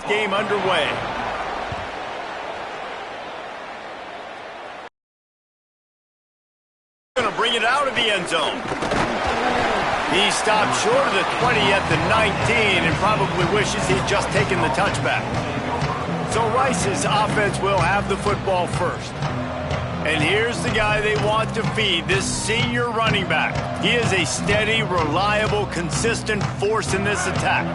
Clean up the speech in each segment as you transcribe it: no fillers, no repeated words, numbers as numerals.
Game underway. Going to bring it out of the end zone. He stopped short of the 20 at the 19 and probably wishes he'd just taken the touchback. So Rice's offense will have the football first. And here's the guy they want to feed, this senior running back. He is a steady, reliable, consistent force in this attack.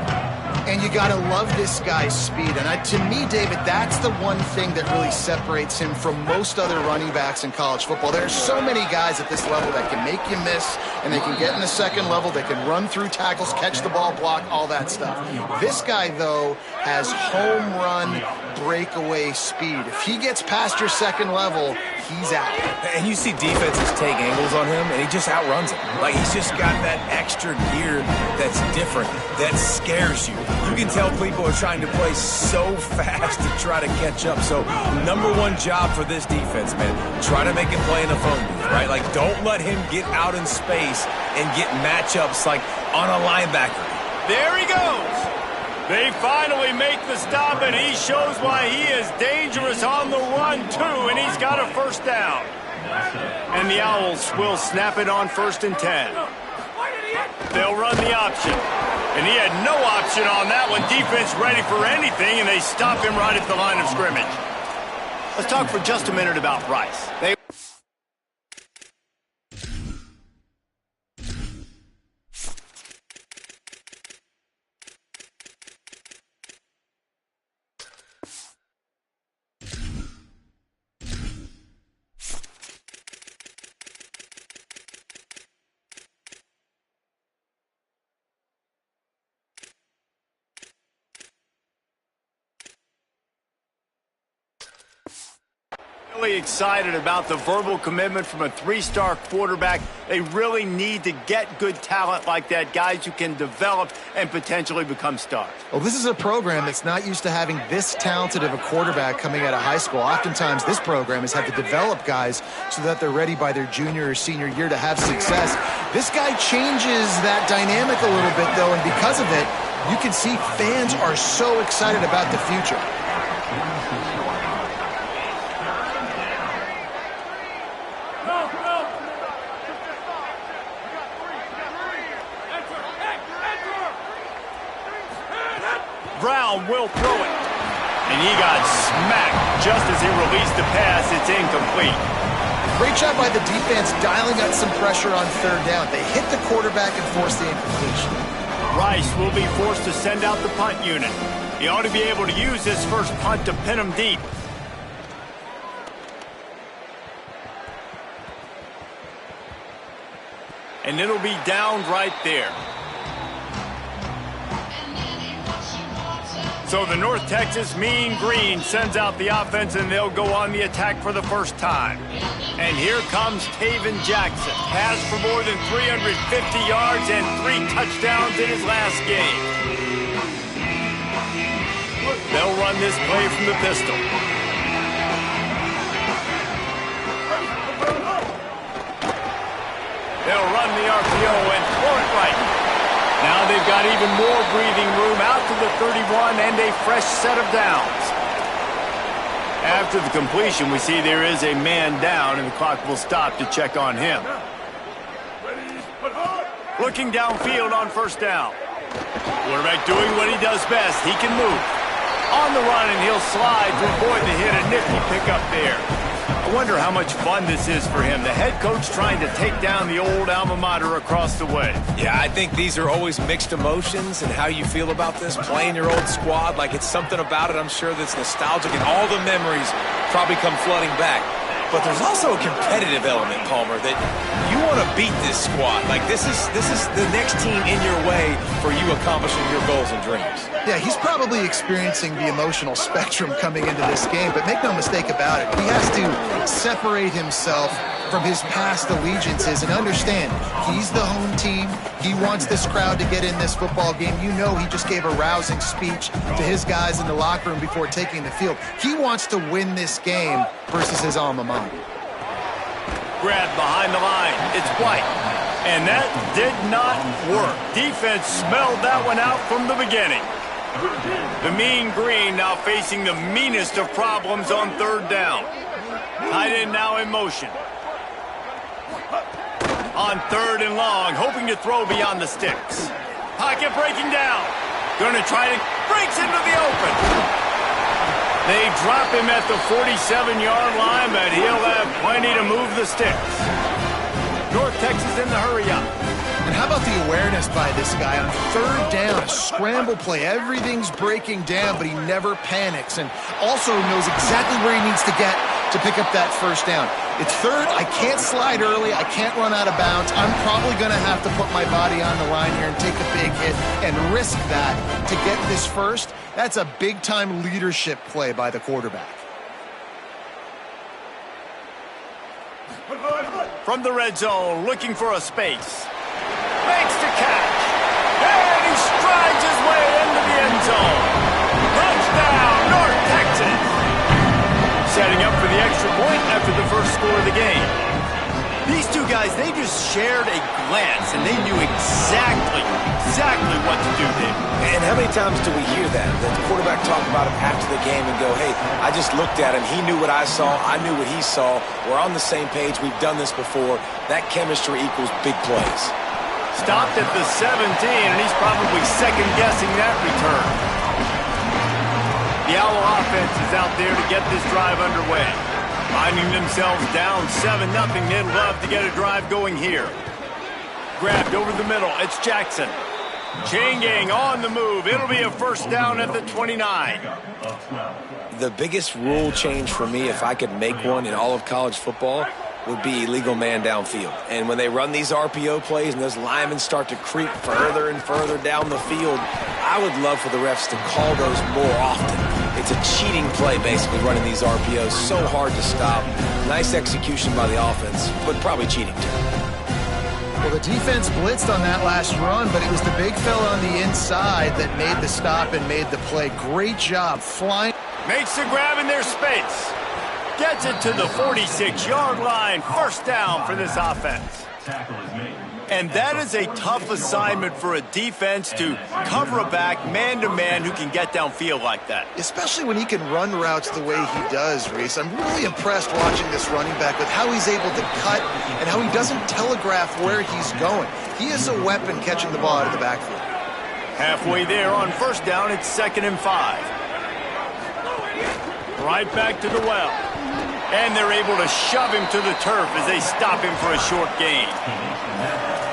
And you got to love this guy's speed. And to me, David, that's the one thing that really separates him from most other running backs in college football. There are so many guys at this level that can make you miss, and they can get in the second level, they can run through tackles, catch the ball, block, all that stuff. This guy, though, has home run breakaway speed. If he gets past your second level, he's out. And you see defenses take angles on him, and he just outruns them. Like, he's just got that extra gear that's different, that scares you. You can tell people are trying to play so fast to try to catch up. So, number one job for this defense, man, try to make him play in the phone booth, right? Like, don't let him get out in space and get matchups like on a linebacker. There he goes. They finally make the stop, and he shows why he is dangerous on the run, too, and he's got a first down. And the Owls will snap it on 1st and 10. They'll run the option. And he had no option on that one. Defense ready for anything, and they stop him right at the line of scrimmage. Let's talk for just a minute about Rice. Really excited about the verbal commitment from a three-star quarterback. They really need to get good talent like that, guys who can develop and potentially become stars. Well, this is a program that's not used to having this talented of a quarterback coming out of high school. Oftentimes, this program has had to develop guys so that they're ready by their junior or senior year to have success. This guy changes that dynamic a little bit, though, and because of it, you can see fans are so excited about the future. Brown will throw it. And he got smacked just as he released the pass. It's incomplete. Great job by the defense dialing up some pressure on 3rd down. They hit the quarterback and forced the incompletion. Rice will be forced to send out the punt unit. He ought to be able to use this first punt to pin him deep. And it'll be downed right there. So the North Texas Mean Green sends out the offense, and they'll go on the attack for the first time. And here comes Taven Jackson. Has for more than 350 yards and 3 touchdowns in his last game. They'll run this play from the pistol. They'll run the RPO and throw it right. Now they've got even more breathing room out to the 31 and a fresh set of downs. After the completion, we see there is a man down, and the clock will stop to check on him. Looking downfield on 1st down. Quarterback doing what he does best. He can move. On the run, and he'll slide to avoid the hit. A nifty pickup there. I wonder how much fun this is for him. The head coach trying to take down the old alma mater across the way. Yeah, I think these are always mixed emotions and how you feel about this, playing your old squad. Like, it's something about it, I'm sure, that's nostalgic, and all the memories probably come flooding back. But there's also a competitive element, Palmer, that you want to beat this squad. Like, this is the next team in your way for you accomplishing your goals and dreams. Yeah, he's probably experiencing the emotional spectrum coming into this game, but make no mistake about it, he has to separate himself from his past allegiances and understand he's the home team. He wants this crowd to get in this football game. You know, he just gave a rousing speech to his guys in the locker room before taking the field. He wants to win this game versus his alma mater. Grab behind the line. It's White. And that did not work. Defense smelled that one out from the beginning. The mean green now facing the meanest of problems on third down. Tight end now in motion. On third and long, hoping to throw beyond the sticks. Pocket breaking down. Going to try to breaks into the open. They drop him at the 47-yard line, but he'll have plenty to move the sticks. North Texas in the hurry-up. And how about the awareness by this guy on third down, a scramble play. Everything's breaking down, but he never panics and also knows exactly where he needs to get to pick up that first down. It's third. I can't slide early. I can't run out of bounds. I'm probably going to have to put my body on the line here and take a big hit and risk that to get this first. That's a big-time leadership play by the quarterback. From the red zone, looking for a space. Makes the catch. And he strides his way into the end zone. Touchdown, North Texas. Setting up for the extra point after the first score of the game. These two guys, they just shared a glance, and they knew exactly what to do there. And how many times do we hear that? That the quarterback talk about him after the game and go, hey, I just looked at him. He knew what I saw. I knew what he saw. We're on the same page. We've done this before. That chemistry equals big plays. Stopped at the 17, and he's probably second-guessing that return. The Owl offense is out there to get this drive underway. Finding themselves down 7-0, they'd love to get a drive going here. Grabbed over the middle, it's Jackson. Chain gang on the move. It'll be a first down at the 29. The biggest rule change for me, if I could make one in all of college football, would be illegal man downfield. And when they run these RPO plays and those linemen start to creep further and further down the field, I would love for the refs to call those more often. It's a cheating play, basically, running these RPOs. So hard to stop. Nice execution by the offense, but probably cheating too. Well, the defense blitzed on that last run, but it was the big fella on the inside that made the stop and made the play. Great job flying. Makes the grab in their space. Gets it to the 46-yard line. First down for this offense. And that is a tough assignment for a defense to cover a back man-to-man who can get downfield like that. Especially when he can run routes the way he does, Reese. I'm really impressed watching this running back with how he's able to cut and how he doesn't telegraph where he's going. He is a weapon catching the ball out of the backfield. Halfway there on first down, it's 2nd and 5. Right back to the well. And they're able to shove him to the turf as they stop him for a short gain.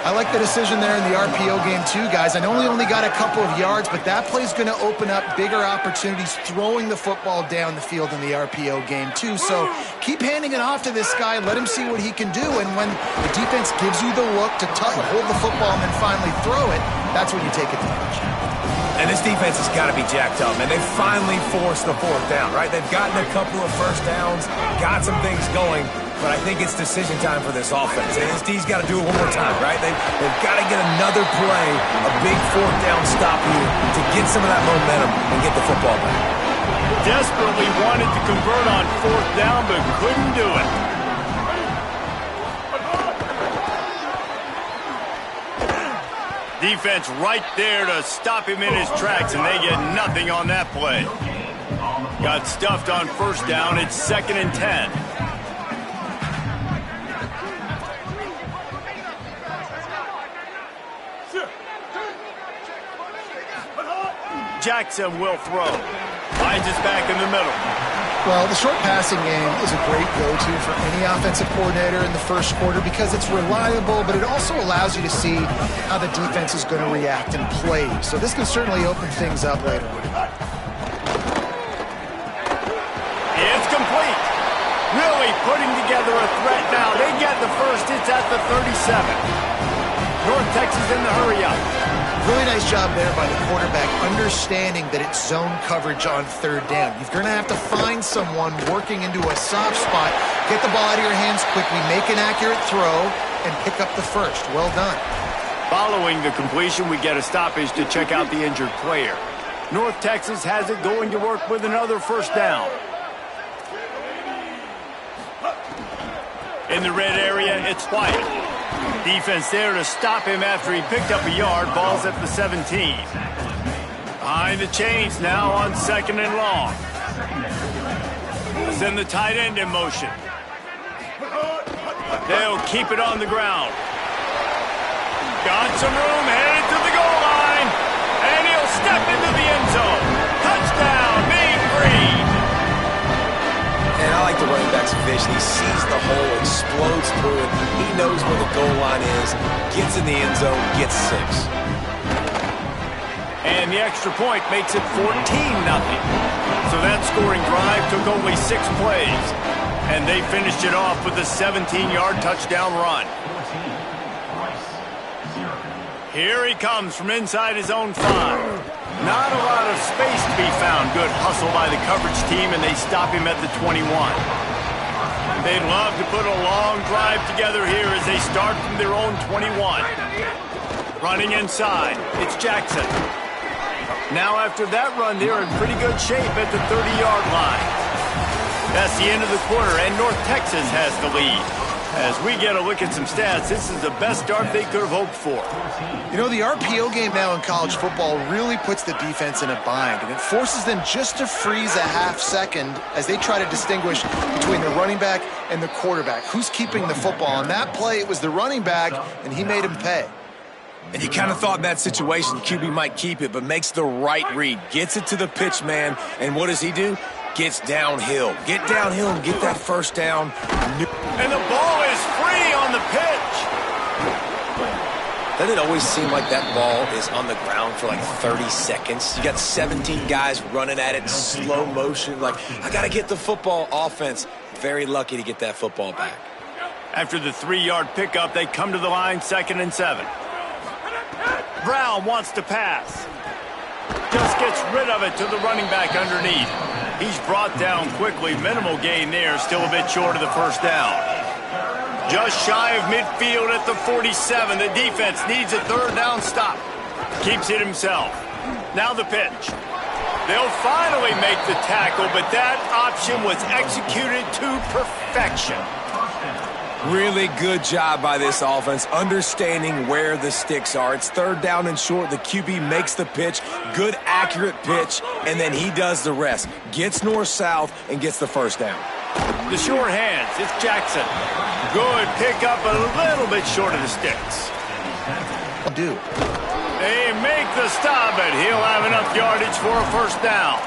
I like the decision there in the RPO game too, guys. I know he only got a couple of yards, but that play's going to open up bigger opportunities throwing the football down the field in the RPO game too. So keep handing it off to this guy. Let him see what he can do. And when the defense gives you the look to hold the football and then finally throw it, that's when you take advantage. And this defense has got to be jacked up, man. They finally forced the fourth down, right? They've gotten a couple of first downs, got some things going, but I think it's decision time for this offense. And this D's got to do it one more time, right? They've got to get another play, a big fourth down stop here to get some of that momentum and get the football back. Desperately wanted to convert on fourth down, but couldn't do it. Defense right there to stop him in his tracks, and they get nothing on that play. Got stuffed on first down. It's 2nd and 10. Jackson will throw. Finds his back in the middle. Well, the short passing game is a great go-to for any offensive coordinator in the first quarter because it's reliable, but it also allows you to see how the defense is going to react and play. So this can certainly open things up later. It's complete. Really putting together a threat now. They get the first. It's at the 37. North Texas in the hurry-up. Really nice job there by the quarterback, understanding that it's zone coverage on third down. You're going to have to find someone working into a soft spot, get the ball out of your hands quickly, make an accurate throw, and pick up the first. Well done. Following the completion, we get a stoppage to check out the injured player. North Texas has it going to work with another first down. In the red area, it's White. Defense there to stop him after he picked up a yard. Ball's at the 17. Behind the chains now on 2nd and long. Send the tight end in motion. They'll keep it on the ground. Got some room, headed to the goal line. And he'll step into the end zone. Touchdown, Big Green. And I like the running back's vision. He sees the hole, explodes through it. He knows where the goal line is, gets in the end zone, gets 6. And the extra point makes it 14-0. So that scoring drive took only 6 plays. And they finished it off with a 17-yard touchdown run. Here he comes from inside his own 5. Not a lot of space to be found. Good hustle by the coverage team, and they stop him at the 21. They'd love to put a long drive together here as they start from their own 21. Running inside, it's Jackson. Now after that run, they're in pretty good shape at the 30-yard line. That's the end of the quarter, and North Texas has the lead. As we get a look at some stats, this is the best start they could have hoped for. You know, the RPO game now in college football really puts the defense in a bind, and it forces them just to freeze a half second as they try to distinguish between the running back and the quarterback. Who's keeping the football? On that play, it was the running back, and he made him pay. And you kind of thought in that situation QB might keep it, but makes the right read. Gets it to the pitch man, and what does he do? Gets downhill. Get downhill and get that first down. And the ball is free on the pitch. Doesn't it always seem like that ball is on the ground for like 30 seconds? You got 17 guys running at it in slow motion. Like, I got to get the football. Offense, very lucky to get that football back. After the 3-yard pickup, they come to the line, 2nd and 7. Brown wants to pass. Just gets rid of it to the running back underneath. He's brought down quickly. Minimal gain there. Still a bit short of the first down. Just shy of midfield at the 47. The defense needs a 3rd down stop. Keeps it himself. Now the pitch. They'll finally make the tackle, but that option was executed to perfection. Really good job by this offense, understanding where the sticks are. It's 3rd down and short. The QB makes the pitch, good, accurate pitch, and then he does the rest. Gets north-south and gets the first down. The short hands, it's Jackson. Good pickup, a little bit short of the sticks. They make the stop, but he'll have enough yardage for a first down.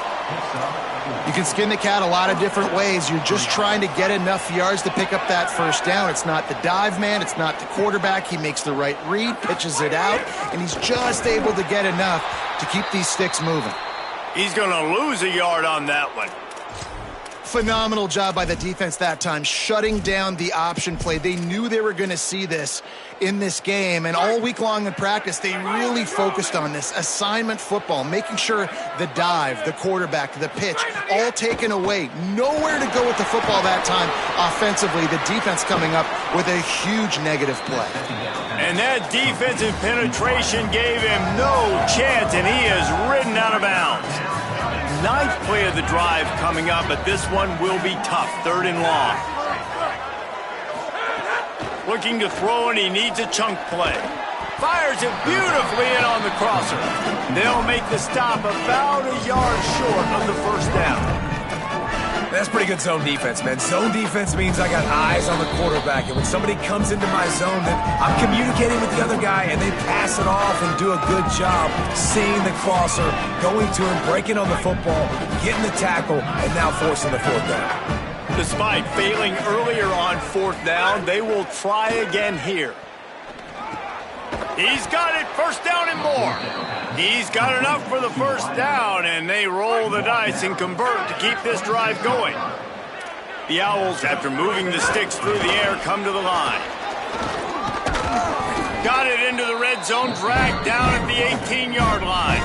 You can skin the cat a lot of different ways. You're just trying to get enough yards to pick up that first down. It's not the dive man. It's not the quarterback. He makes the right read, pitches it out, and he's just able to get enough to keep these sticks moving. He's going to lose a yard on that one. Phenomenal job by the defense that time, shutting down the option play. They knew they were going to see this in this game, and all week long in practice, they really focused on this assignment football, making sure the dive, the quarterback, the pitch, all taken away. Nowhere to go with the football that time offensively. The defense coming up with a huge negative play. And that defensive penetration gave him no chance, and he is ridden out of bounds. 9th play of the drive coming up, but this one will be tough. 3rd and long. Looking to throw, and he needs a chunk play. Fires it beautifully in on the crosser. They'll make the stop about a yard short of the first down. That's pretty good zone defense, man. Zone defense means I got eyes on the quarterback, and when somebody comes into my zone, then I'm communicating with the other guy, and they pass it off and do a good job seeing the crosser, going to him, breaking on the football, getting the tackle, and now forcing the 4th down. Despite failing earlier on 4th down, they will try again here. He's got it, 1st down and more. He's got enough for the first down, and they roll the dice and convert to keep this drive going. The Owls, after moving the sticks through the air, come to the line. Got it into the red zone, dragged down at the 18-yard line.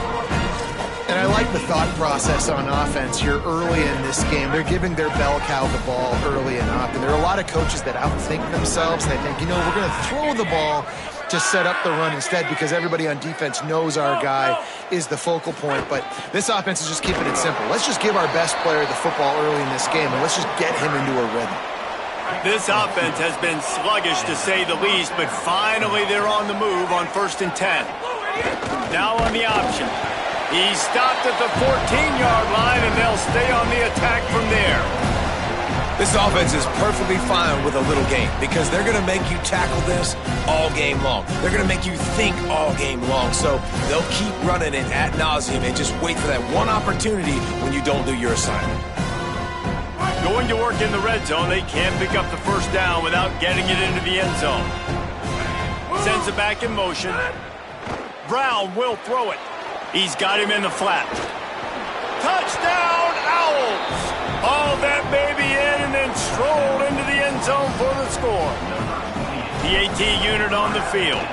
And I like the thought process on offense here early in this game. They're giving their bell cow the ball early and often. There are a lot of coaches that outthink themselves. They think, you know, we're going to throw the ball to set up the run instead because everybody on defense knows our guy is the focal point. But this offense is just keeping it simple. Let's just give our best player the football early in this game, and let's just get him into a rhythm. This offense has been sluggish, to say the least, but finally they're on the move on 1st and 10. Now on the option. He's stopped at the 14-yard line, and they'll stay on the attack from there. This offense is perfectly fine with a little game because they're going to make you tackle this all game long. They're going to make you think all game long. So they'll keep running it ad nauseum and just wait for that one opportunity when you don't do your assignment. Going to work in the red zone, they can't pick up the first down without getting it into the end zone. Sends it back in motion. Brown will throw it. He's got him in the flat. Touchdown, Owls! Hauled that baby in and then strolled into the end zone for the score. PAT unit on the field.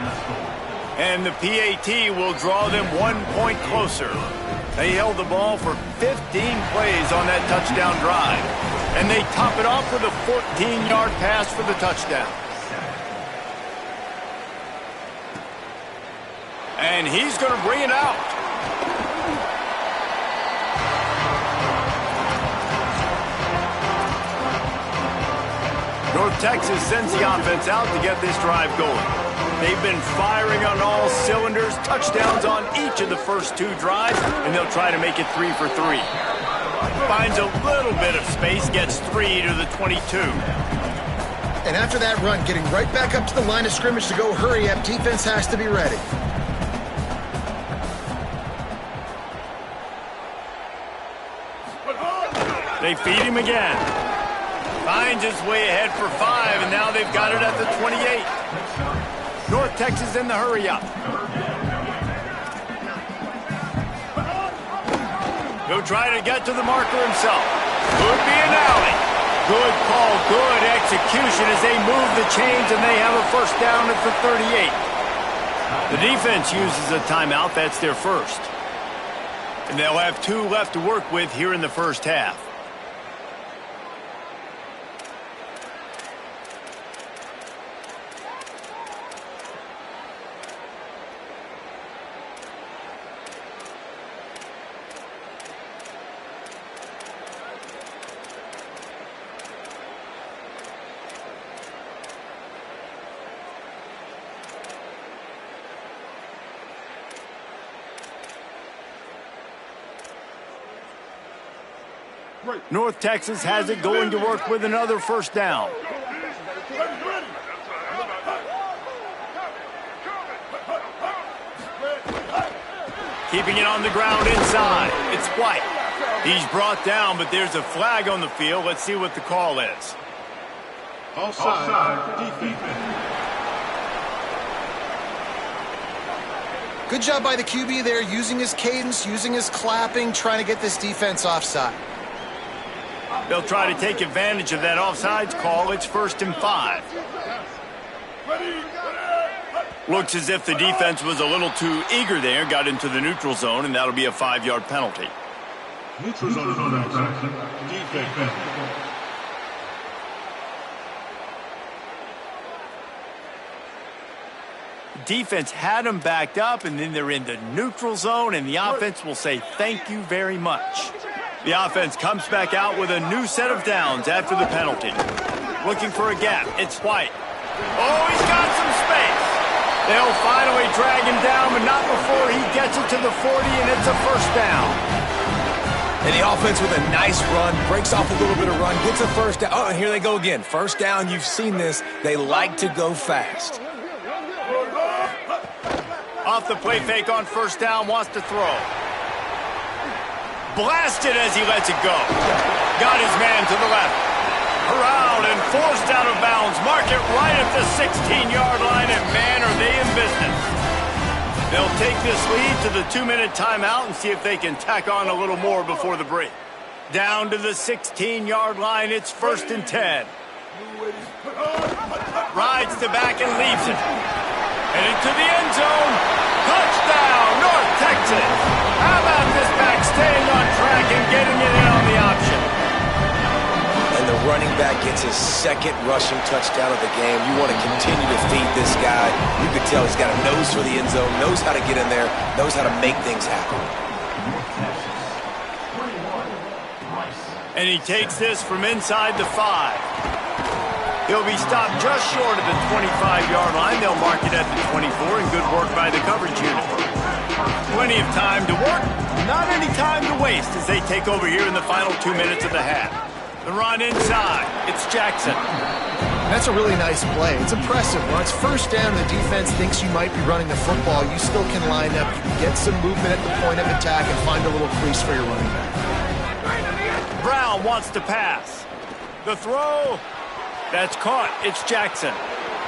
And the PAT will draw them 1 point closer. They held the ball for 15 plays on that touchdown drive. And they top it off with a 14-yard pass for the touchdown. And he's going to bring it out. North Texas sends the offense out to get this drive going. They've been firing on all cylinders, touchdowns on each of the first 2 drives, and they'll try to make it 3 for 3. Finds a little bit of space, gets 3 to the 22. And after that run, getting right back up to the line of scrimmage to go hurry up, defense has to be ready. They feed him again. Finds his way ahead for 5, and now they've got it at the 28. North Texas in the hurry-up. He'll try to get to the marker himself. Could be an alley. Good call, good execution as they move the chains, and they have a first down at the 38. The defense uses a timeout. That's their first. And they'll have 2 left to work with here in the first half. North Texas has it going to work with another first down. Keeping it on the ground inside. It's White. He's brought down, but there's a flag on the field. Let's see what the call is. Offside, defense. Good job by the QB there, using his cadence, using his clapping, trying to get this defense offside. They'll try to take advantage of that offsides call. It's 1st and 5. Looks as if the defense was a little too eager there, got into the neutral zone, and that'll be a 5-yard penalty. Neutral zone defense. Defense had them backed up, and then they're in the neutral zone, and the offense will say thank you very much. The offense comes back out with a new set of downs after the penalty. Looking for a gap. It's White. Oh, he's got some space. They'll finally drag him down, but not before he gets it to the 40, and it's a first down. And the offense with a nice run, breaks off a little bit of run, gets a first down. Oh, and here they go again. First down, you've seen this. They like to go fast. Off the play fake on first down, wants to throw. Blasted as he lets it go. Got his man to the left. Around and forced out of bounds. Mark it right at the 16-yard line, and man, are they in business. They'll take this lead to the 2-minute timeout and see if they can tack on a little more before the break. Down to the 16-yard line, it's 1st and 10. Rides the back and leaves it. Headed to the end zone. Touchdown, North Texas. How about this back staying on track and getting it in on the option? And the running back gets his 2nd rushing touchdown of the game. You want to continue to feed this guy. You could tell he's got a nose for the end zone, knows how to get in there, knows how to make things happen. And he takes this from inside the 5. He'll be stopped just short of the 25-yard line. They'll mark it at the 24, and good work by the coverage unit. Plenty of time to work. Not any time to waste as they take over here in the final 2 minutes of the half. The run inside. It's Jackson. That's a really nice play. It's impressive. When it's first down and the defense thinks you might be running the football, you still can line up, you can get some movement at the point of attack, and find a little crease for your running back. Brown wants to pass. The throw. That's caught. It's Jackson.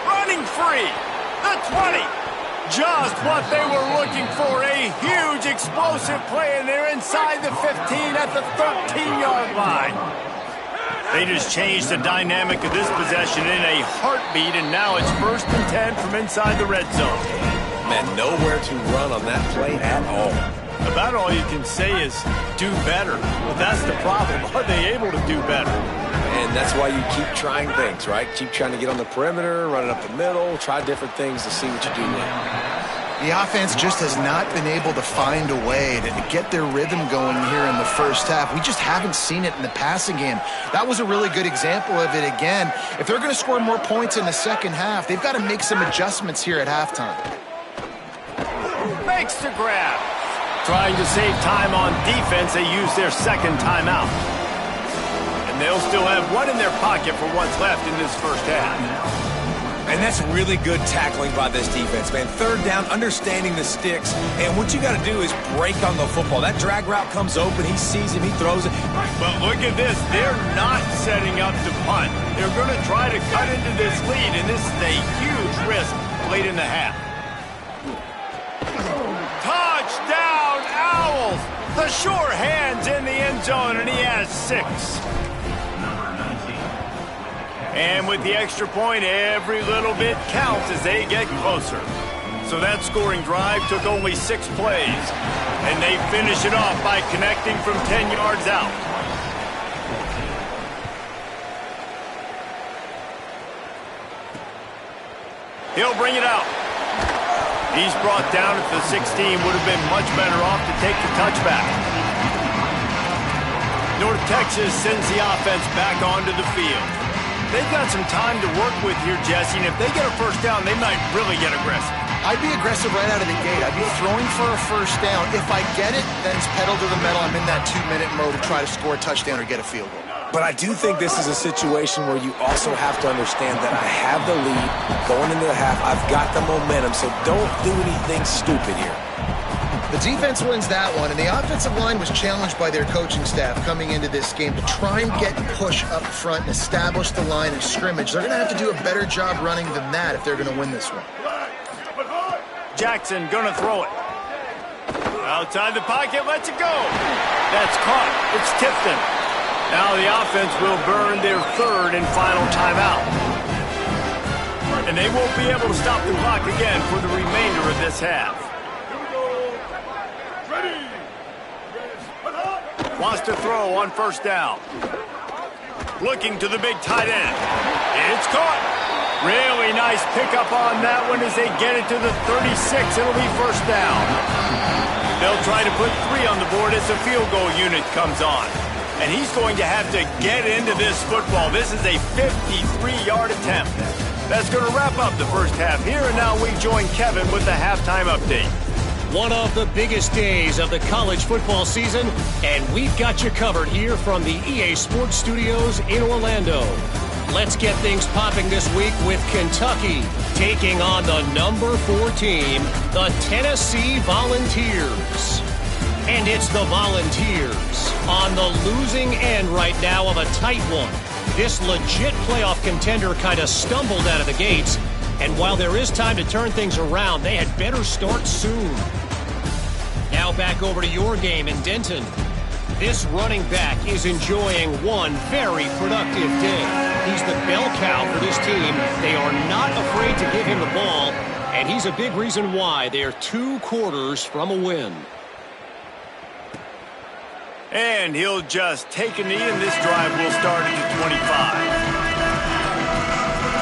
Running free. The 20. Just what they were looking for. A huge explosive play, and they're inside the 15 at the 13-yard line. They just changed the dynamic of this possession in a heartbeat, and now it's 1st and 10 from inside the red zone. Man, nowhere to run on that play at all. About all you can say is do better. Well, that's the problem. Are they able to do better? And that's why you keep trying things, right? Keep trying to get on the perimeter, run it up the middle, try different things to see what you do win. The offense just has not been able to find a way to get their rhythm going here in the first half. We just haven't seen it in the passing game. That was a really good example of it again. If they're going to score more points in the second half, they've got to make some adjustments here at halftime. Makes the grab. Trying to save time on defense, they use their second timeout. And they'll still have one in their pocket for what's left in this first half. And that's really good tackling by this defense, man. 3rd down, understanding the sticks. And what you got to do is break on the football. That drag route comes open. He sees him. He throws it. But look at this. They're not setting up to punt. They're going to try to cut into this lead, and this is a huge risk late in the half. Touchdown, Owls! The sure hands in the end zone, and he has 6. And with the extra point, every little bit counts as they get closer. So that scoring drive took only 6 plays. And they finish it off by connecting from 10 yards out. He'll bring it out. He's brought down at the 16. Would have been much better off to take the touchback. North Texas sends the offense back onto the field. They've got some time to work with here, Jesse, and if they get a first down, they might really get aggressive. I'd be aggressive right out of the gate. I'd be throwing for a first down. If I get it, then it's pedal to the metal. I'm in that 2-minute mode to try to score a touchdown or get a field goal. But I do think this is a situation where you also have to understand that I have the lead going into the half. I've got the momentum, so don't do anything stupid here. The defense wins that one, and the offensive line was challenged by their coaching staff coming into this game to try and get push up front and establish the line of scrimmage. They're going to have to do a better job running than that if they're going to win this one. Jackson going to throw it. Outside the pocket, lets it go. That's caught. It's Tipton. Now the offense will burn their 3rd and final timeout. And they won't be able to stop the clock again for the remainder of this half. Wants to throw on first down. Looking to the big tight end. It's caught. Really nice pickup on that one as they get it to the 36. It'll be first down. They'll try to put 3 on the board as the field goal unit comes on. And he's going to have to get into this football. This is a 53-yard attempt. That's going to wrap up the first half here. And now we join Kevin with the halftime update. One of the biggest days of the college football season, and we've got you covered here from the EA Sports Studios in Orlando. Let's get things popping this week with Kentucky taking on the number 4 team, the Tennessee Volunteers. And it's the Volunteers on the losing end right now of a tight one. This legit playoff contender kind of stumbled out of the gates, and while there is time to turn things around, they had better start soon. Now back over to your game in Denton. This running back is enjoying one very productive day. He's the bell cow for this team. They are not afraid to give him the ball, and he's a big reason why they're 2 quarters from a win. And he'll just take a knee, and this drive will start at the 25.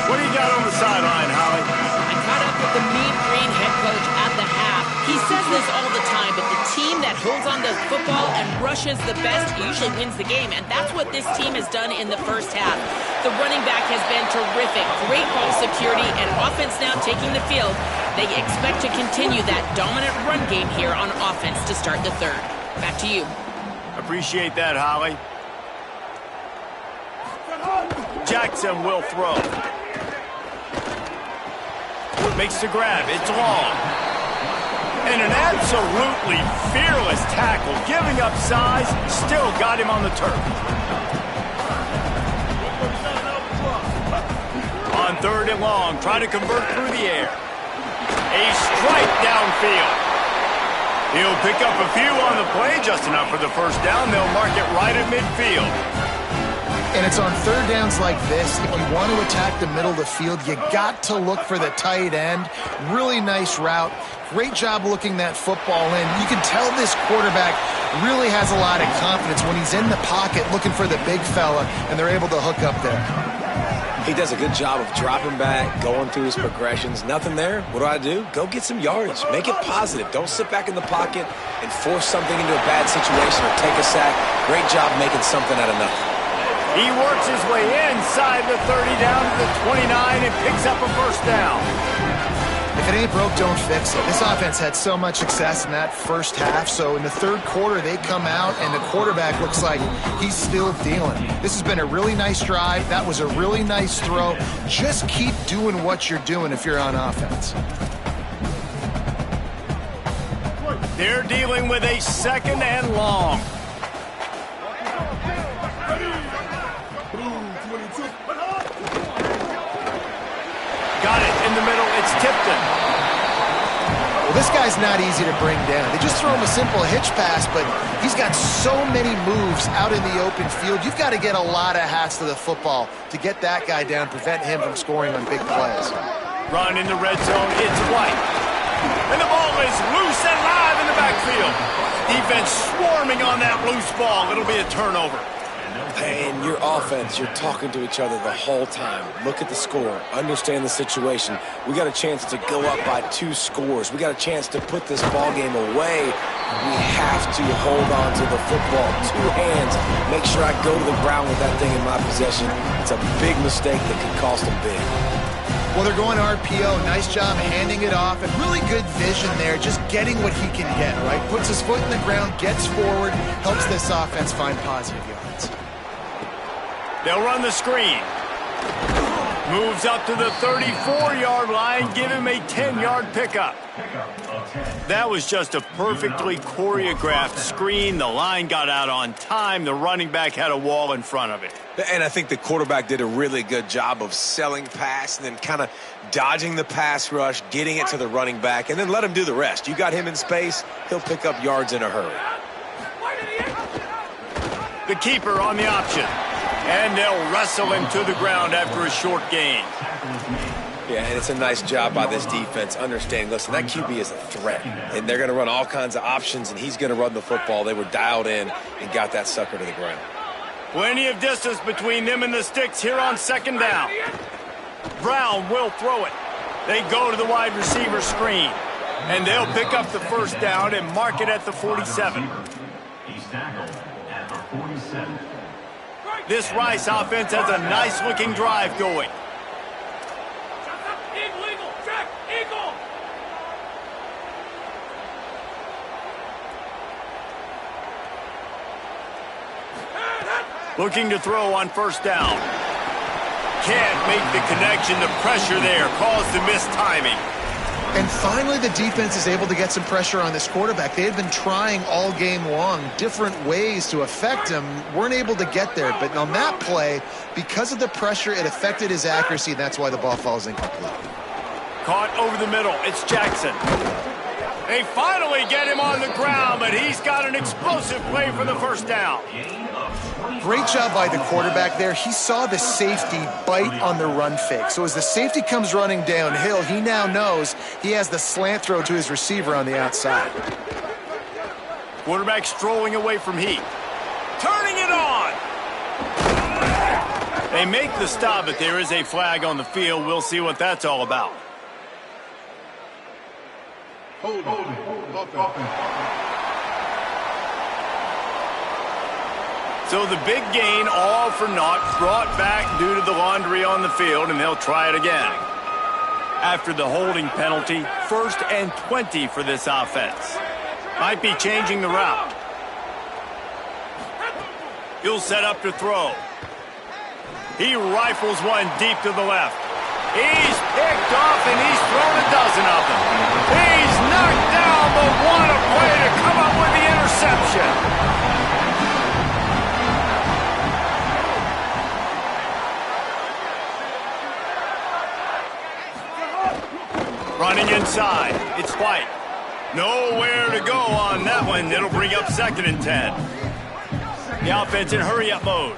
What do you got on the sideline, Holly? I caught up with the Mean Green head coach at the half. He says this all the time, but the team that holds on to the football and rushes the best usually wins the game, and that's what this team has done in the first half. The running back has been terrific. Great ball security and offense now taking the field. They expect to continue that dominant run game here on offense to start the 3rd. Back to you. Appreciate that, Holly. Jackson will throw. Makes the grab. It's long. And an absolutely fearless tackle. Giving up size. Still got him on the turf. On 3rd and long. Try to convert through the air. A strike downfield. He'll pick up a few on the play. Just enough for the first down. They'll mark it right at midfield. And it's on 3rd downs like this. If you want to attack the middle of the field, you got to look for the tight end. Really nice route. Great job looking that football in. You can tell this quarterback really has a lot of confidence when he's in the pocket looking for the big fella, and they're able to hook up there. He does a good job of dropping back, going through his progressions. Nothing there. What do? Go get some yardage. Make it positive. Don't sit back in the pocket and force something into a bad situation or take a sack. Great job making something out of nothing. He works his way inside the 30 down to the 29 and picks up a first down. If it ain't broke, don't fix it. This offense had so much success in that first half, so in the 3rd quarter they come out and the quarterback looks like he's still dealing. This has been a really nice drive. That was a really nice throw. Just keep doing what you're doing if you're on offense. They're dealing with a 2nd and long. Got it in the middle. It's Tipton. Well, this guy's not easy to bring down. They just throw him a simple hitch pass, but he's got so many moves out in the open field. You've got to get a lot of hats to the football to get that guy down, prevent him from scoring on big plays. Run in the red zone. It's White. And the ball is loose and live in the backfield. Defense swarming on that loose ball. It'll be a turnover. And your offense, you're talking to each other the whole time. Look at the score. Understand the situation. We got a chance to go up by 2 scores. We got a chance to put this ball game away. We have to hold on to the football. 2 hands. Make sure I go to the ground with that thing in my possession. It's a big mistake that could cost them big. Well, they're going RPO. Nice job handing it off. And really good vision there, just getting what he can get, right? Puts his foot in the ground, gets forward, helps this offense find positive yards. They'll run the screen. Moves up to the 34-yard line. Give him a 10-yard pickup. That was just a perfectly choreographed screen. The line got out on time. The running back had a wall in front of it. And I think the quarterback did a really good job of selling pass and then kind of dodging the pass rush, getting it to the running back, and then let him do the rest. You got him in space, he'll pick up yards in a hurry. The keeper on the option. And they'll wrestle him to the ground after a short gain. Yeah, and it's a nice job by this defense understanding, listen, that QB is a threat. And they're going to run all kinds of options, and he's going to run the football. They were dialed in and got that sucker to the ground. Plenty of distance between them and the sticks here on 2nd down. Brown will throw it. They go to the wide receiver screen. And they'll pick up the first down and mark it at the 47. He's tackled at the 47. This Rice offense has a nice-looking drive going. Looking to throw on 1st down. Can't make the connection. The pressure there caused the mistiming. And finally, the defense is able to get some pressure on this quarterback. They had been trying all game long different ways to affect him. Weren't able to get there. But on that play, because of the pressure, it affected his accuracy. And that's why the ball falls incomplete. Caught over the middle. It's Jackson. They finally get him on the ground, but he's got an explosive play for the first down. Great job by the quarterback there. He saw the safety bite on the run fake. So as the safety comes running downhill, he now knows he has the slant throw to his receiver on the outside. Quarterback strolling away from heat. Turning it on. They make the stop, but there is a flag on the field. We'll see what that's all about. Hold on. So the big gain, all for naught, brought back due to the laundry on the field, and they'll try it again. After the holding penalty, 1st and 20 for this offense. Might be changing the route. He'll set up to throw. He rifles one deep to the left. He's picked off, and he's thrown a dozen of them. He's knocked down, but what a play to come up with the interception. Running inside. It's White. Nowhere to go on that one. It'll bring up 2nd and 10. The offense in hurry-up mode.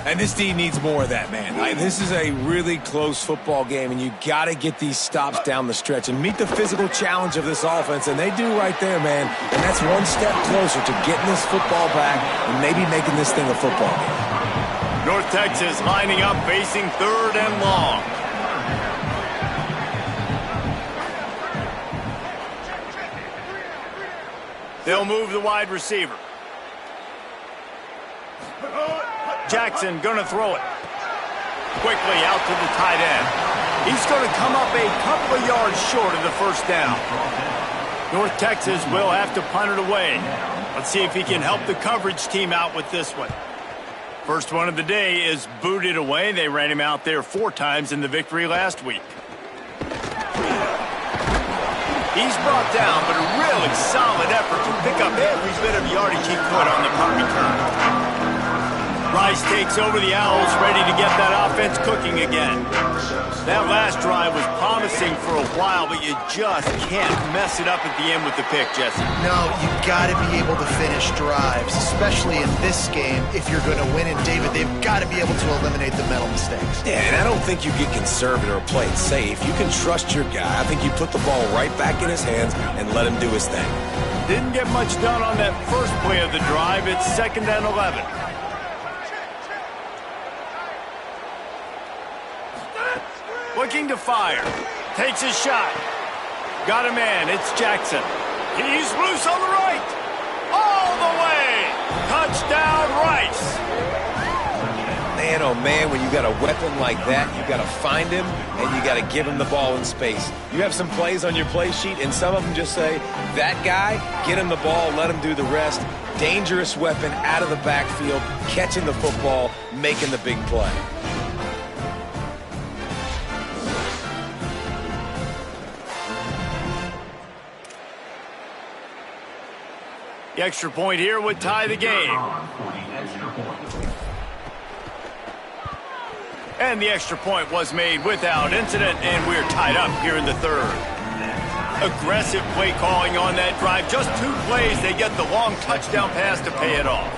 And this team needs more of that, man. This is a really close football game, and you got to get these stops down the stretch and meet the physical challenge of this offense, and they do right there, man. And that's one step closer to getting this football back and maybe making this thing a football game. North Texas lining up, facing 3rd and long. They'll move the wide receiver. Jackson gonna throw it. Quickly out to the tight end. He's gonna come up a couple of yards short of the 1st down. North Texas will have to punt it away. Let's see if he can help the coverage team out with this one. First one of the day is booted away. They ran him out there 4 times in the victory last week. He's brought down, but a really solid effort to pick up every bit of yardage he could on the punt return. Rice takes over the Owls, ready to get that offense cooking again. That last drive was promising for a while, but you just can't mess it up at the end with the pick, Jesse. No, you got to be able to finish drives, especially in this game. If you're going to win, and David, they've got to be able to eliminate the mental mistakes. Yeah, and I don't think you get conservative or play it safe. You can trust your guy. I think you put the ball right back in his hands and let him do his thing. Didn't get much done on that first play of the drive. It's 2nd and 11. Looking to fire. Takes his shot. Got a man. It's Jackson. He's loose on the right. All the way. Touchdown, Rice. Man, oh man, when you got a weapon like that, you got to find him and you got to give him the ball in space. You have some plays on your play sheet, and some of them just say, that guy, get him the ball, let him do the rest. Dangerous weapon out of the backfield, catching the football, making the big play. The extra point here would tie the game. And the extra point was made without incident, and we're tied up here in the 3rd. Aggressive play calling on that drive. Just 2 plays, they get the long touchdown pass to pay it off.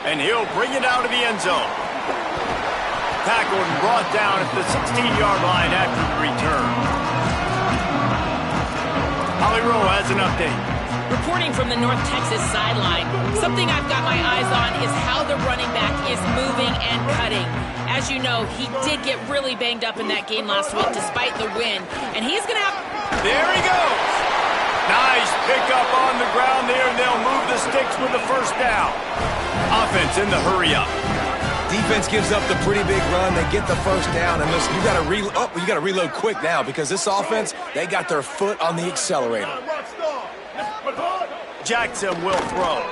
And he'll bring it out of the end zone. Tackled and brought down at the 16-yard line after the return. Holly Rowe has an update. Reporting from the North Texas sideline, something I've got my eyes on is how the running back is moving and cutting. As you know, he did get really banged up in that game last week despite the win, and he's going to have... There he goes. Nice pickup on the ground there, and they'll move the sticks with the 1st down. Offense in the hurry-up. Defense gives up the pretty big run. They get the 1st down, and listen, you got to reload quick now because this offense, they got their foot on the accelerator. Jackson will throw.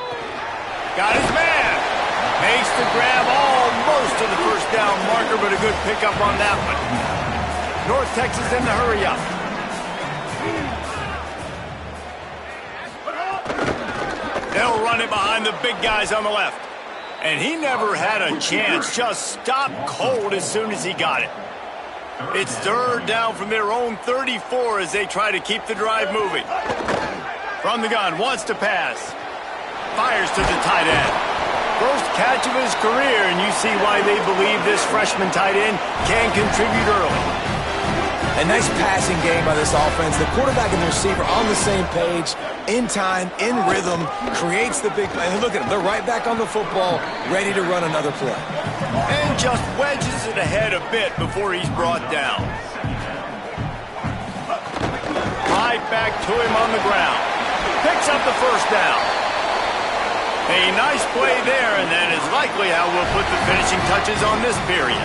Got his man. Makes the grab almost to the 1st down marker, but a good pickup on that one. North Texas in the hurry-up. They'll run it behind the big guys on the left. And he never had a chance. Just stopped cold as soon as he got it. It's 3rd down from their own 34 as they try to keep the drive moving. From the gun, wants to pass. Fires to the tight end. First catch of his career, and you see why they believe this freshman tight end can contribute early. A nice passing game by this offense. The quarterback and the receiver on the same page, in time, in rhythm, creates the big play. And look at them. They're right back on the football, ready to run another play. And just wedges it ahead a bit before he's brought down. Right back to him on the ground. Picks up the 1st down. A nice play there, and that is likely how we'll put the finishing touches on this period.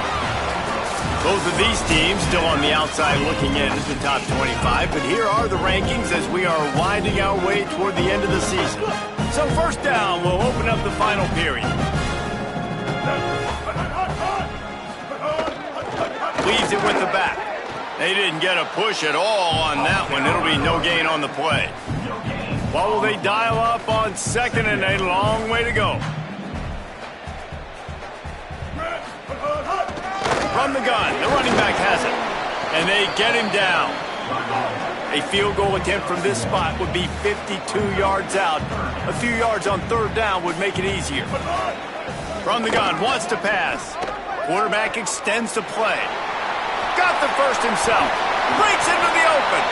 Both of these teams still on the outside looking in at the top 25, but here are the rankings as we are winding our way toward the end of the season. So first down will open up the final period. Leaves it with the back. They didn't get a push at all on that one. It'll be no gain on the play. What will they dial up on second and a long way to go? From the gun, the running back has it. And they get him down. A field goal attempt from this spot would be 52 yards out. A few yards on third down would make it easier. From the gun, wants to pass. Quarterback extends the play. Got the first himself. Breaks into the open.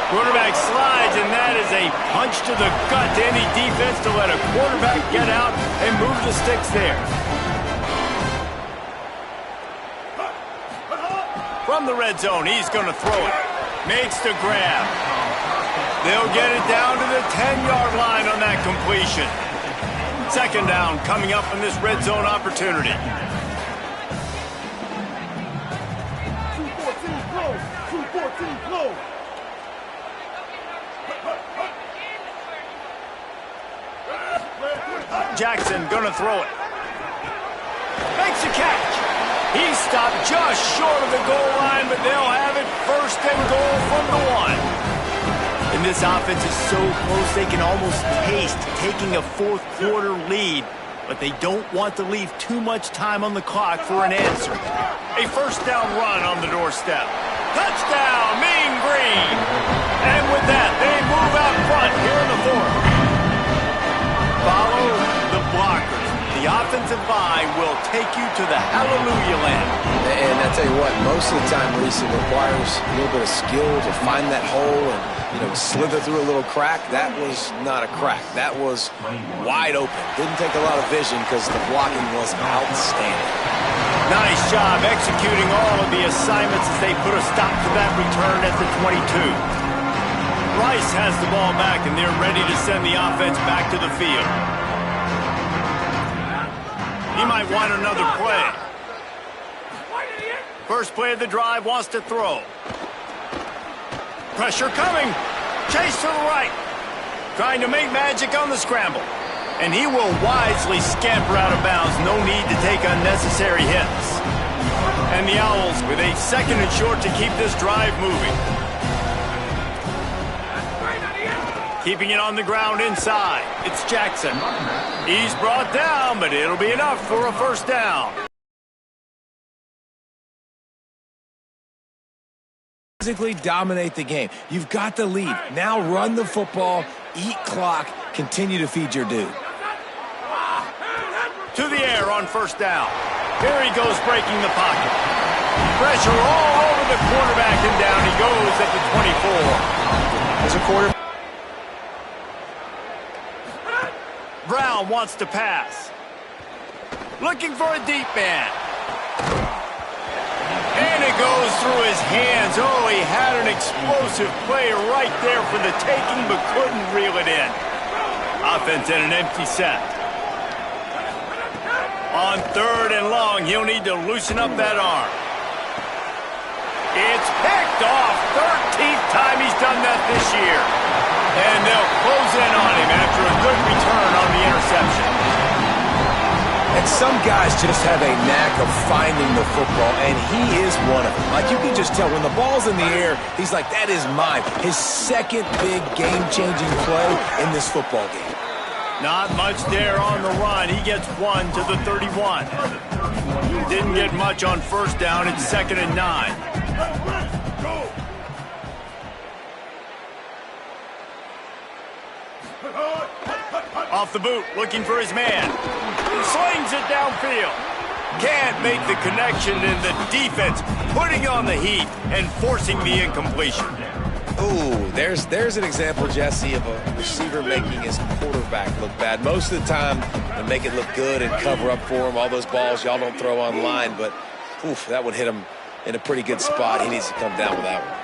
Quarterback slides, and that is a punch to the gut to any defense to let a quarterback get out and move the sticks there. From the red zone, he's going to throw it. Makes the grab. They'll get it down to the 10-yard line on that completion. Second down coming up in this red zone opportunity. 214 close. 214 close. Jackson going to throw it. Makes a catch. He stopped just short of the goal line, but they'll have it first and goal from the one. And this offense is so close they can almost taste taking a fourth quarter lead, but they don't want to leave too much time on the clock for an answer. A first down run on the doorstep. Touchdown, Mean Green. And with that, they move out front here in the fourth. Follow the blockers. The offensive line will take you to the hallelujah land. And I tell you what, most of the time, Reese, it requires a little bit of skill to find that hole and, slither through a little crack. That was not a crack. That was wide open. Didn't take a lot of vision because the blocking was outstanding. Nice job executing all of the assignments as they put a stop to that return at the 22. Rice has the ball back, and they're ready to send the offense back to the field. He might want another play. First play of the drive, wants to throw. Pressure coming. Chase to the right. Trying to make magic on the scramble. And he will wisely scamper out of bounds. No need to take unnecessary hits. And the Owls with a second and short to keep this drive moving. Keeping it on the ground inside. It's Jackson. He's brought down, but it'll be enough for a first down. Physically dominate the game. You've got the lead. Now run the football, eat clock, continue to feed your dude. To the air on first down. Here he goes breaking the pocket. Pressure all over the quarterback, and down he goes at the 24. As a quarterback. Brown wants to pass. Looking for a deep man. And it goes through his hands. Oh, he had an explosive play right there for the taking, but couldn't reel it in. Offense in an empty set. On third and long, he'll need to loosen up that arm. It's picked off. 13th time he's done that this year. And they'll close in on him after a good return on the interception. And some guys just have a knack of finding the football, and he is one of them. Like, you can just tell when the ball's in the air, he's like, that is mine. His second big game-changing play in this football game. Not much there on the run. He gets one to the 31. Didn't get much on first down. It's 2nd and 9. Off the boot, looking for his man. Slings it downfield. Can't make the connection, and the defense putting on the heat and forcing the incompletion. Ooh, there's an example, Jesse, of a receiver making his quarterback look bad. Most of the time, they make it look good and cover up for him. All those balls y'all don't throw online, but oof, that would hit him in a pretty good spot. He needs to come down with that one.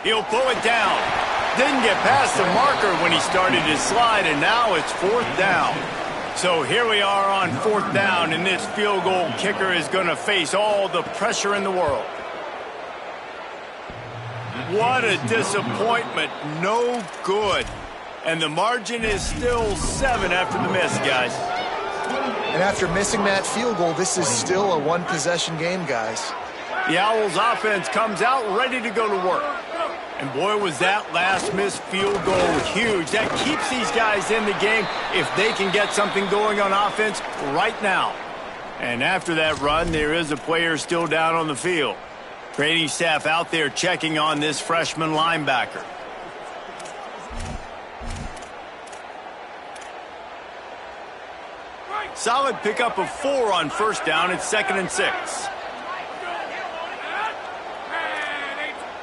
He'll pull it down. Didn't get past the marker when he started his slide, and now it's 4th down. So here we are on 4th down, and this field goal kicker is going to face all the pressure in the world. What a disappointment. No good. And the margin is still 7 after the miss, guys. And after missing that field goal, this is still a one-possession game, guys. The Owls offense comes out ready to go to work. And boy, was that last missed field goal huge. That keeps these guys in the game if they can get something going on offense right now. And after that run, there is a player still down on the field. Training staff out there checking on this freshman linebacker. Solid pickup of 4 on 1st down. It's 2nd and 6.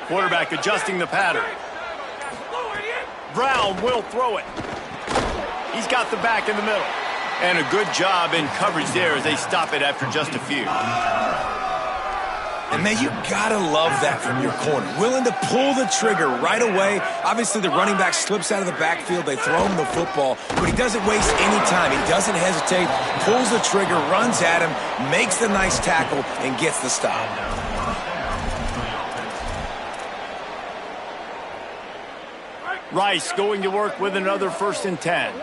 Quarterback adjusting the pattern. Brown will throw it. He's got the back in the middle. And a good job in coverage there as they stop it after just a few. And, man, you got to love that from your corner. Willing to pull the trigger right away. Obviously, the running back slips out of the backfield. They throw him the football, but he doesn't waste any time. He doesn't hesitate, pulls the trigger, runs at him, makes the nice tackle, and gets the stop. Rice going to work with another 1st and 10.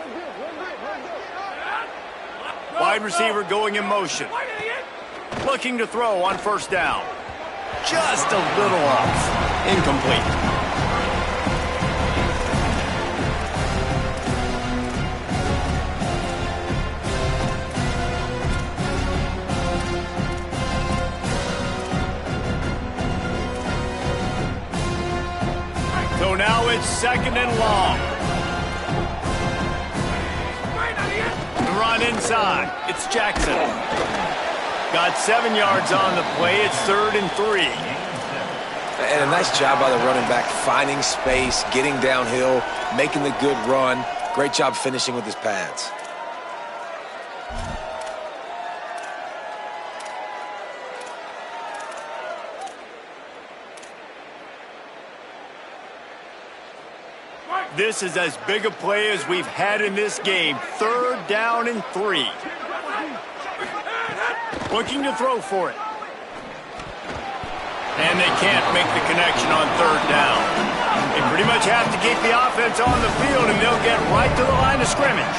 Wide receiver going in motion. Looking to throw on 1st down. Just a little off. Incomplete. So now it's 2nd and long. The run inside. It's Jackson. Got 7 yards on the play. It's 3rd and 3. And a nice job by the running back, finding space, getting downhill, making the good run. Great job finishing with his pads. This is as big a play as we've had in this game. 3rd down and 3. Looking to throw for it. And they can't make the connection on 3rd down. They pretty much have to keep the offense on the field, and they'll get right to the line of scrimmage.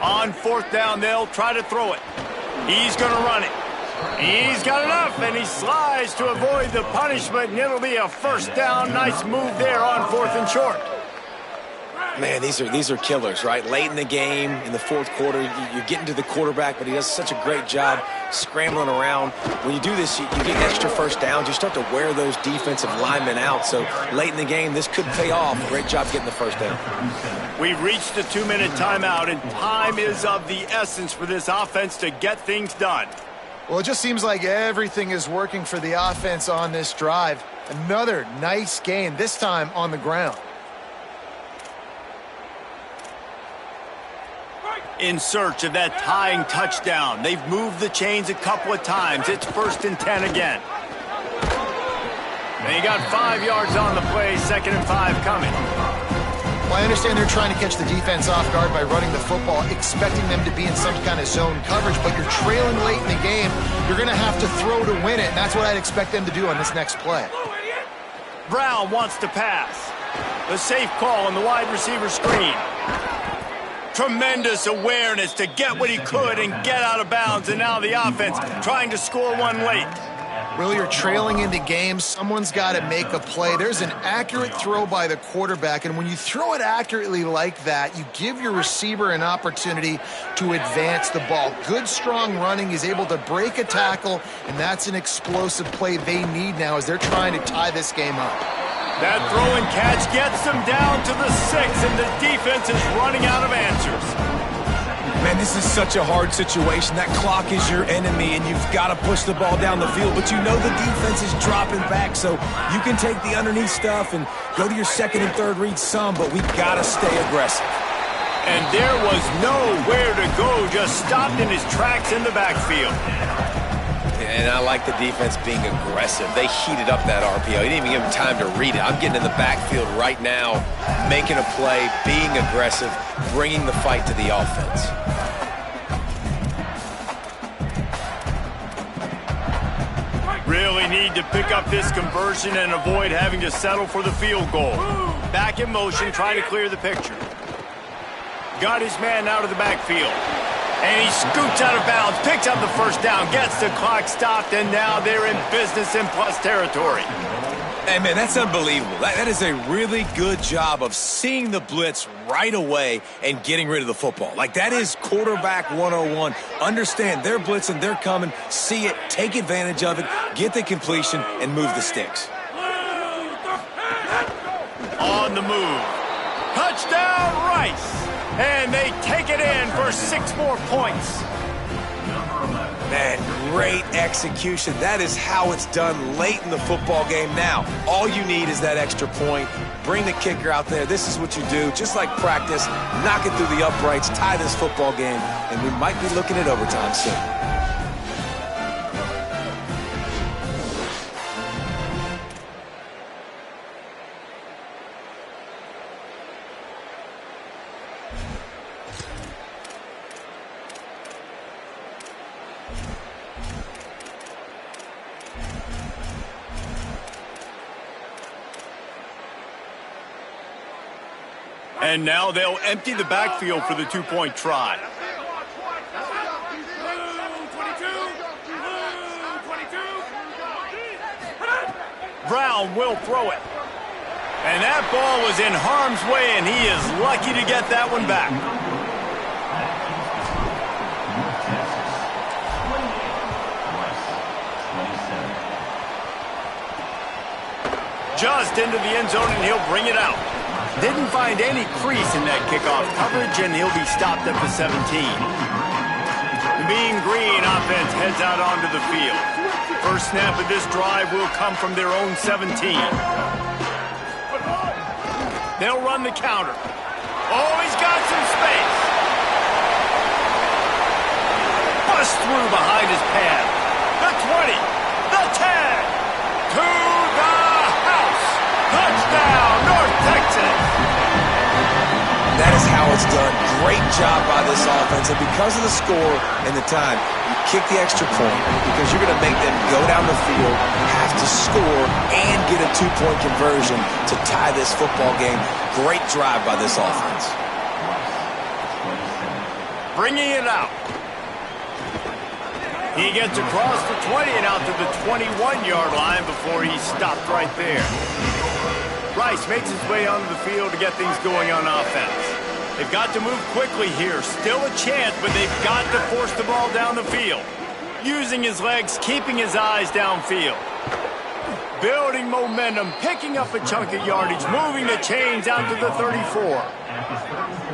On 4th down, they'll try to throw it. He's going to run it. He's got enough, and he slides to avoid the punishment, and it'll be a 1st down. Nice move there on 4th and short. Man, these are killers, right? Late in the game, in the 4th quarter, you're getting to the quarterback, but he does such a great job scrambling around. When you do this, you get extra 1st downs. You start to wear those defensive linemen out. So late in the game, this could pay off. Great job getting the 1st down. We've reached the 2-minute timeout, and time is of the essence for this offense to get things done. Well, it just seems like everything is working for the offense on this drive. Another nice gain, this time on the ground. In search of that tying touchdown. They've moved the chains a couple of times. It's 1st and 10 again. They got 5 yards on the play, 2nd and 5 coming. Well, I understand they're trying to catch the defense off guard by running the football, expecting them to be in some kind of zone coverage, but you're trailing late in the game. You're going to have to throw to win it, and that's what I'd expect them to do on this next play. Brown wants to pass. The safe call on the wide receiver screen. Tremendous awareness to get what he could and get out of bounds, and now the offense trying to score one late. Really, you're trailing in the game. Someone's got to make a play. There's an accurate throw by the quarterback, and when you throw it accurately like that, you give your receiver an opportunity to advance the ball. Good, strong running. He's able to break a tackle, and that's an explosive play they need now as they're trying to tie this game up. That throw and catch gets them down to the 6, and the defense is running out of answers. Man, this is such a hard situation. That clock is your enemy, and you've got to push the ball down the field. But you know the defense is dropping back, so you can take the underneath stuff and go to your 2nd and 3rd read some, but we've got to stay aggressive. And there was nowhere to go, just stopped in his tracks in the backfield. And I like the defense being aggressive. They heated up that RPO. He didn't even give him time to read it. I'm getting in the backfield right now, making a play, being aggressive, bringing the fight to the offense. Really need to pick up this conversion and avoid having to settle for the field goal. Back in motion, trying to clear the picture. Got his man out of the backfield. And he scoots out of bounds, picks up the first down, gets the clock stopped, and now they're in business in plus territory. Hey, man, that's unbelievable. That is a really good job of seeing the blitz right away and getting rid of the football. Like, that is quarterback 101. Understand they're blitzing, they're coming, see it, take advantage of it, get the completion, and move the sticks. On the move. Touchdown, Rice. And they take it in for 6 more points. Man, great execution. That is how it's done late in the football game. Now, all you need is that extra point. Bring the kicker out there. This is what you do. Just like practice, knock it through the uprights, tie this football game, and we might be looking at overtime soon. And now they'll empty the backfield for the 2-point try. Brown will throw it. And that ball was in harm's way, and he is lucky to get that one back. Just into the end zone, and he'll bring it out. Didn't find any crease in that kickoff coverage, and he'll be stopped at the 17. The Mean Green offense heads out onto the field. First snap of this drive will come from their own 17. They'll run the counter. Oh, he's got some space. Bust through behind his pad. The 20, the 10, to the house. Touchdown, North Texas. That is how it's done. Great job by this offense. And because of the score and the time, you kick the extra point because you're going to make them go down the field, have to score, and get a 2-point conversion to tie this football game. Great drive by this offense. Bringing it out. He gets across the 20 and out to the 21-yard line before he's stopped right there. Rice makes his way onto the field to get things going on offense. They've got to move quickly here. Still a chance, but they've got to force the ball down the field. Using his legs, keeping his eyes downfield. Building momentum, picking up a chunk of yardage, moving the chains out to the 34.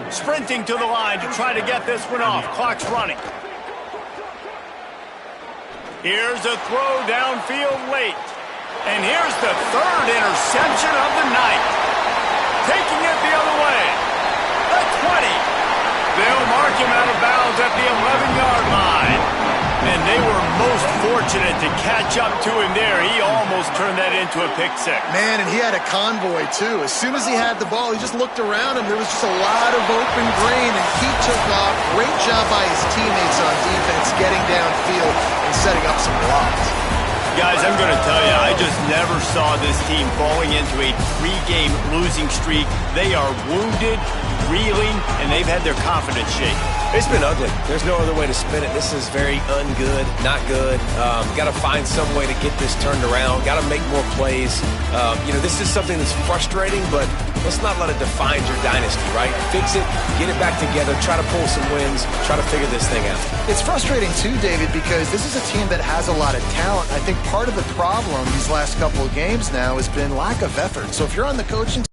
Sprinting to the line to try to get this one off. Clock's running. Here's a throw downfield late. And here's the 3rd interception of the night. Taking it the other way. The 20. They'll mark him out of bounds at the 11-yard line. And they were most fortunate to catch up to him there. He almost turned that into a pick six. Man, and he had a convoy, too. As soon as he had the ball, he just looked around him. There was just a lot of open green, and he took off. Great job by his teammates on defense, getting downfield and setting up some blocks. Guys, I'm going to tell you, I just never saw this team falling into a 3-game losing streak. They are wounded, reeling, and they've had their confidence shaken. It's been ugly. There's no other way to spin it. This is very ungood, not good. Got to find some way to get this turned around. Got to make more plays. This is something that's frustrating, but let's not let it define your dynasty, right? Fix it, get it back together, try to pull some wins, try to figure this thing out. It's frustrating, too, David, because this is a team that has a lot of talent. I think part of the problem these last couple of games now has been lack of effort. So if you're on the coaching